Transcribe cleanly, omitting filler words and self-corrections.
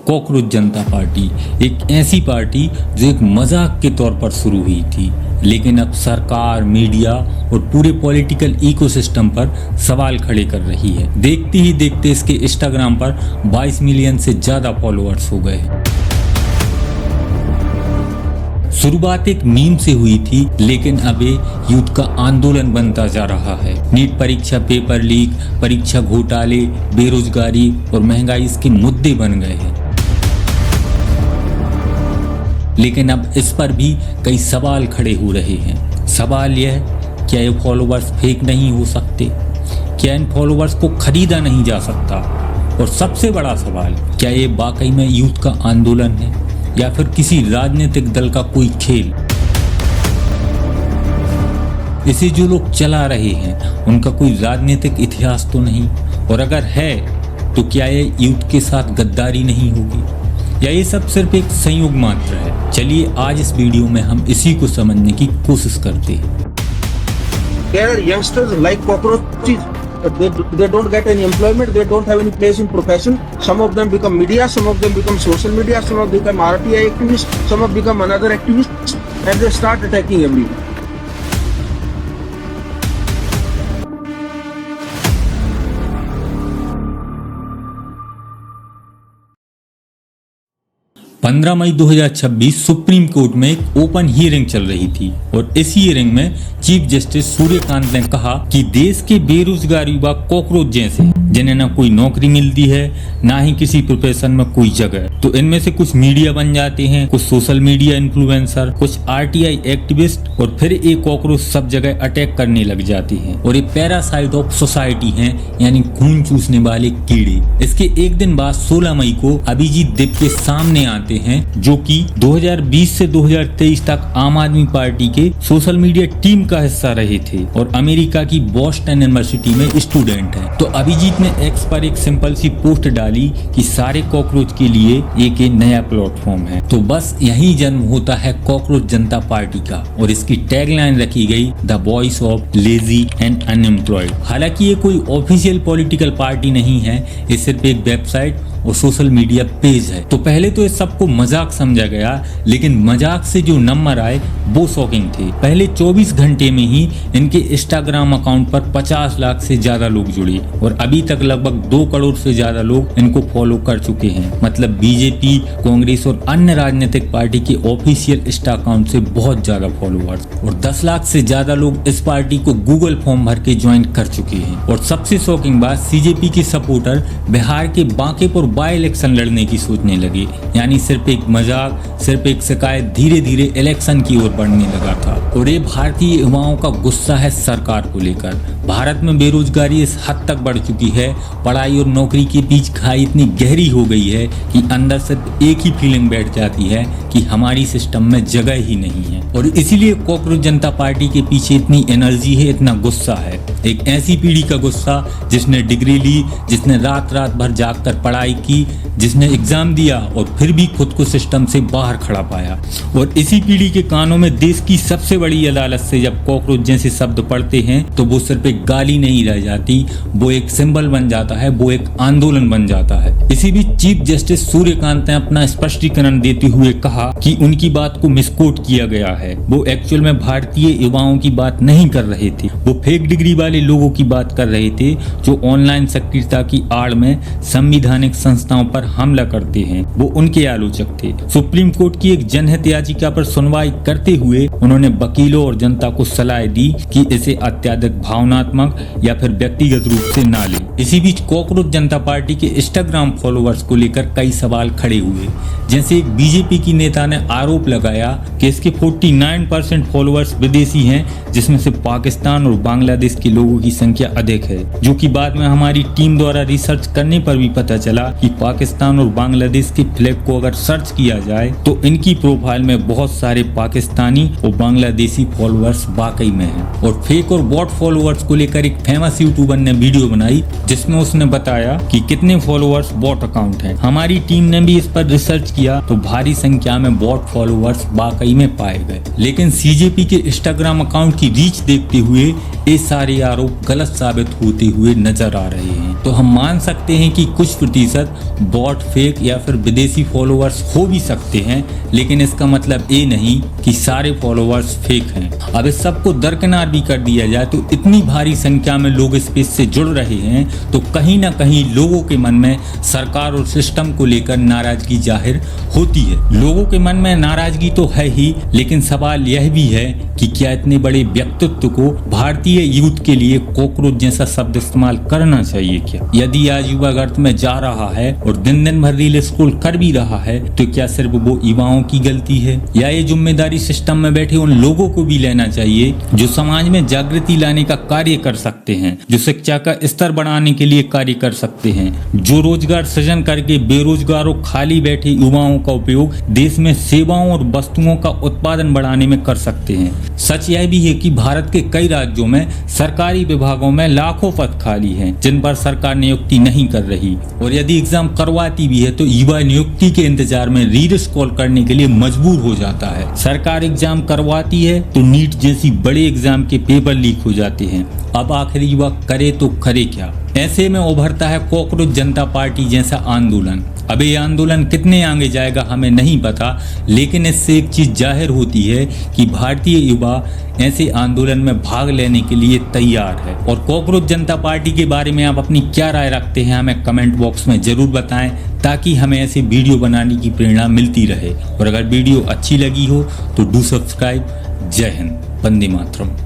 Cockroach जनता party एक ऐसी party जो एक मजाक के तौर पर शुरू हुई थी, लेकिन अब सरकार, मीडिया और पूरे पॉलिटिकल इकोसिस्टम पर सवाल खड़े कर रही है। देखते ही देखते इसके इंस्टाग्राम पर 22 मिलियन से ज़्यादा फॉलोअर्स हो गए। शुरुआत एक मीम से हुई थी, लेकिन अब ये यूथ का आंदोलन बनता जा रहा है। नीट परीक्षा पेपर लीक, परीक्षा घोटाले, बेरोजगारी और महंगाई इसके मुद्दे बन गए हैं। लेकिन अब इस पर भी कई सवाल खड़े हो रहे हैं। सवाल यह है, क्या ये फॉलोअर्स फेक नहीं हो सकते? क्या इन फॉलोअर्स को खरीदा नहीं जा सकता? और सबसे बड़ा सवाल, क्या ये वाकई में यूथ का आंदोलन है या फिर किसी राजनीतिक दल का कोई खेल? इसे जो लोग चला रहे हैं उनका कोई राजनीतिक इतिहास तो नहीं, और अगर है तो क्या ये यूथ के साथ गद्दारी नहीं होगी, या ये सब सिर्फ एक संयोग मात्र है? चलिए आज इस वीडियो में हम इसी को समझने की कोशिश करते हैं। Youngsters like cockroaches. They don't get any employment. They don't have any place in profession. Some of them become media. Some of them become social media. Some of them become RTI activists. Some of them become another activists, and they start attacking everyone. पंद्रह मई 2026 supreme court में एक open hearing चल रही थी, और इस hearing में chief justice Suryakant ने कहा कि देश के बेरोजगार युवा कॉकरोच जैसे, जिन्हें ना कोई नौकरी मिलती है ना ही किसी प्रोफेशन में कोई जगह। तो इनमें से कुछ मीडिया बन जाते हैं, कुछ सोशल मीडिया इन्फ्लुएंसर, कुछ RTI एक्टिविस्ट, और फिर एक कॉकरोच सब जगह अटैक करने लग जाती हैं। और ये पैरासाइट ऑफ सोसाइटी हैं, यानी खून चूसने वाले कीड़े। इसके एक दिन बाद 16 मई को अभिजीत दिप्ते सामने आते हैं, जो कि 2020 से 2023 तक आम आदमी पार्टी के सोशल मीडिया टीम का हिस्सा रहे थे और अमेरिका की बॉस्टन यूनिवर्सिटी में स्टूडेंट हैं। तो अभिजीत ने एक्स पर एक सिंपल सी पोस्ट डाली कि सारे कॉकरोच के लिए एक नया प्लेटफॉर्म है। तो बस यही जन्म होता है कॉकरोच जनता पार्टी का, और इसकी टैगलाइन रखी गई, the voice of lazy and unemployed. हालांकि ये कोई ऑफिशियल पॉलिटिकल पार्टी नहीं है, ये सिर्फ एक वेबसाइट और सोशल मीडिया पेज है। तो पहले तो इस सबको मजाक समझा गया, लेकिन मजाक से जो नंबर आए वो शॉकिंग थे। पहले 24 घंटे में ही इनके इंस्टाग्राम अकाउंट पर 50 लाख से ज्यादा लोग जुड़े, और अभी तक लगभग 2 करोड़ से ज्यादा लोग इनको फॉलो कर चुके हैं। मतलब बीजेपी, कांग्रेस और अन्य राजनीतिक पार्टी के ऑफिशियल इंस्टा अकाउंट से बहुत ज्यादा फॉलोअर्स, और 10 लाख से ज्यादा लोग इस पार्टी को गूगल फॉर्म भर के ज्वाइन कर चुके हैं। और सबसे शॉकिंग बात, CJP के सपोर्टर बिहार के बांकेपुर बाई इलेक्शन लड़ने की सोचने लगे, यानी सिर्फ एक मजाक, सिर्फ एक शिकायत धीरे धीरे इलेक्शन की ओर बढ़ने लगा था। और ये भारतीय युवाओं का गुस्सा है सरकार को लेकर। भारत में बेरोजगारी इस हद तक बढ़ चुकी है, पढ़ाई और नौकरी के बीच खाई इतनी गहरी हो गई है कि अंदर सिर्फ एक ही फीलिंग बैठ जाती है कि हमारी सिस्टम में जगह ही नहीं है। और इसीलिए कॉकरोच जनता पार्टी के पीछे इतनी एनर्जी है, इतना गुस्सा है। एक ऐसी पीढ़ी का गुस्सा जिसने डिग्री ली, जिसने रात रात भर जागकर पढ़ाई की, जिसने एग्जाम दिया और फिर भी खुद को सिस्टम से बाहर खड़ा पाया। और इसी पीढ़ी के कानों में देश की सबसे बड़ी अदालत से जब कॉकरोच जैसे शब्द पढ़ते हैं तो वो सिर्फ एक गाली नहीं रह जाती, वो एक सिंबल बन जाता है, वो एक आंदोलन बन जाता है। इसी बीच चीफ जस्टिस सूर्यकांत ने अपना स्पष्टीकरण देते हुए कहा कि उनकी बात को मिसकोट किया गया है। वो एक्चुअल में भारतीय युवाओं की बात नहीं कर रहे थे, वो फेक डिग्री वाले लोगों की बात कर रहे थे जो ऑनलाइन सक्रियता की आड़ में संवैधानिक संस्थाओं पर हमला करते हैं। वो उनके आलोचक थे। सुप्रीम कोर्ट की एक जनहित याचिका पर सुनवाई करते हुए उन्होंने वकीलों और जनता को सलाह दी कि इसे अत्यधिक भावनात्मक या फिर व्यक्तिगत रूप से ना लें। इसी बीच कॉकरोच जनता पार्टी के इंस्टाग्राम फॉलोअर्स को लेकर कई सवाल खड़े हुए, जैसे एक बीजेपी की नेता ने आरोप लगाया कि इसके 49% फॉलोअर्स विदेशी हैं, जिसमें से पाकिस्तान और बांग्लादेश के लोगों की संख्या अधिक है। जो कि बाद में हमारी टीम द्वारा रिसर्च करने पर भी पता चला कि पाकिस्तान और बांग्लादेश के फ्लैग को अगर सर्च किया जाए तो इनकी प्रोफाइल में बहुत सारे पाकिस्तानी और बांग्लादेशी फॉलोअर्स वाकई में हैं। और फेक और बॉट फॉलोअर्स को लेकर एक फेमस यूट्यूबर ने वीडियो बनाई जिसमें उसने बताया कि कितने फॉलोअर्स बॉट अकाउंट हैं। हमारी टीम ने भी इस पर रिसर्च किया तो भारी संख्या में बॉट फॉलोअर्स वाकई में पाए गए। लेकिन CJP के इंस्टाग्राम अकाउंट की रीच देखते हुए ये सारे आरोप गलत साबित होते हुए नजर आ रहे हैं। तो हम मान सकते हैं कि कुछ प्रतिशत बॉट, फेक या फिर विदेशी फॉलोअर्स हो भी सकते हैं, लेकिन इसका मतलब ये नहीं कि सारे फॉलोअर्स फेक हैं। अब इस सबको दरकिनार भी कर दिया जाए तो इतनी भारी संख्या में लोग इस पेज से जुड़ रहे हैं तो कहीं ना कहीं लोगों के मन में सरकार और सिस्टम को लेकर नाराजगी जाहिर होती है। लोगों के मन में नाराजगी तो है ही, लेकिन सवाल यह भी है कि क्या इतने बड़े व्यक्तित्व को भारतीय यूथ के लिए कॉकरोच जैसा शब्द इस्तेमाल करना चाहिए क्या? यदि आज युवा गर्त में जा रहा है और दिन दिन भर रील स्क्रॉल कर भी रहा है तो क्या सिर्फ वो युवाओं की गलती है या ये जिम्मेदारी सिस्टम में बैठे उन लोगों को भी लेना चाहिए जो समाज में जागृति लाने का कार्य कर सकते हैं, जो शिक्षा का स्तर बढ़ाने के लिए कार्य कर सकते हैं, जो रोजगार सृजन करके बेरोजगारों खाली बैठे युवाओं का उपयोग देश में सेवाओं और वस्तुओं का उत्पादन बढ़ाने में कर सकते हैं। सच यह भी है कि भारत के कई राज्यों में सरकारी विभागों में लाखों पद खाली हैं जिन पर सरकार नियुक्ति नहीं कर रही, और यदि एग्जाम करवाती भी है तो युवा नियुक्ति के इंतजार में रील स्क्रॉल करने के लिए मजबूर हो जाता है। सरकार एग्जाम करवाती है तो नीट जैसी बड़े एग्जाम के पेपर लीक हो जाते हैं। अब आखिर युवा करे तो करे क्या? ऐसे में उभरता है कॉकरोच जनता पार्टी जैसा आंदोलन। अब ये आंदोलन कितने आगे जाएगा हमें नहीं पता, लेकिन इससे एक चीज जाहिर होती है कि भारतीय युवा ऐसे आंदोलन में भाग लेने के लिए तैयार है। और कॉकरोच जनता पार्टी के बारे में आप अपनी क्या राय रखते हैं हमें कमेंट बॉक्स में जरूर बताएं, ताकि हमें ऐसे वीडियो बनाने की प्रेरणा मिलती रहे। और अगर वीडियो अच्छी लगी हो तो डू सब्सक्राइब। जय हिंद, वंदे मातरम।